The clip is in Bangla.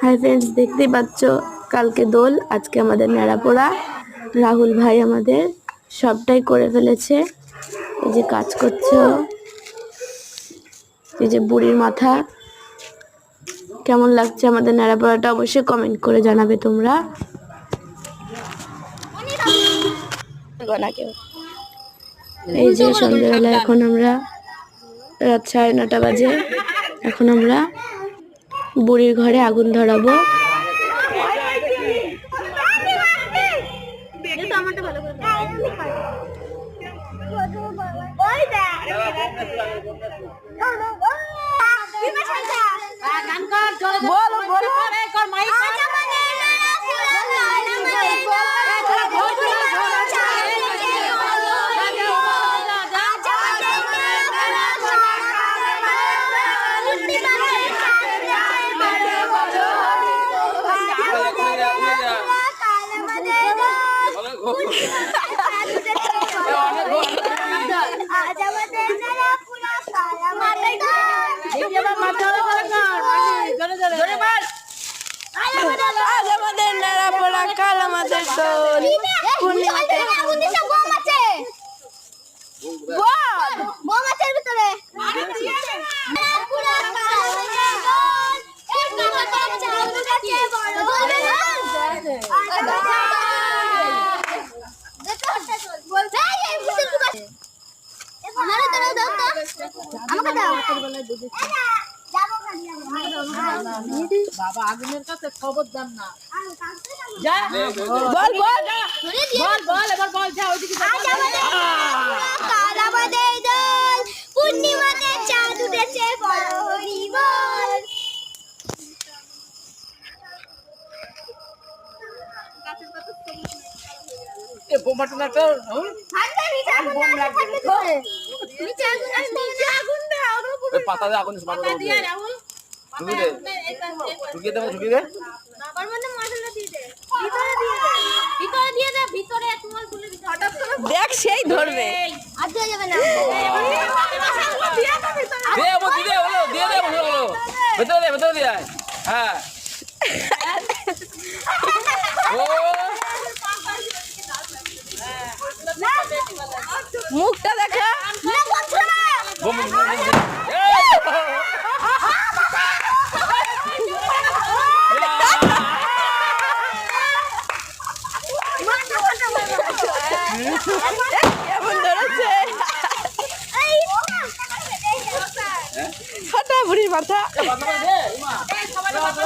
হাই ফ্রেন্ডস, দেখতেই পাচ্ছ কালকে দোল, আজকে আমাদের নেড়াপোড়া। রাহুল ভাই আমাদের সবটাই করে ফেলেছে। এই যে কাজ করছো, এই যে বুড়ির মাথা। কেমন লাগছে আমাদের নেড়াপোড়াটা অবশ্যই কমেন্ট করে জানাবে তোমরা। এই যে সন্ধ্যাবেলা, এখন আমরা রাত 9:30 বাজে, এখন আমরা বুড়ির ঘরে আগুন ধরাবো। আমাদের নেড়াপোড়া, কাল আমাদের দোল। বাবা আগুনের কাছে খবর দেন না। বল বল বল বল এবার বল, যা ওইদিকে কাল আমাদের দোল, পূর্ণিমাতে চাঁদ উঠেছে, বড় হরি বল। এ বোমাটা না তো পাতা দিয়ে আগুন দিয়ে রাহুল ঢুকিয়ে দে ঢুকিয়ে দে। দেখ, সেই ধরবে। ভেতরে ভেতরে দিয়ে হ্যাঁ। মুখটা দেখা।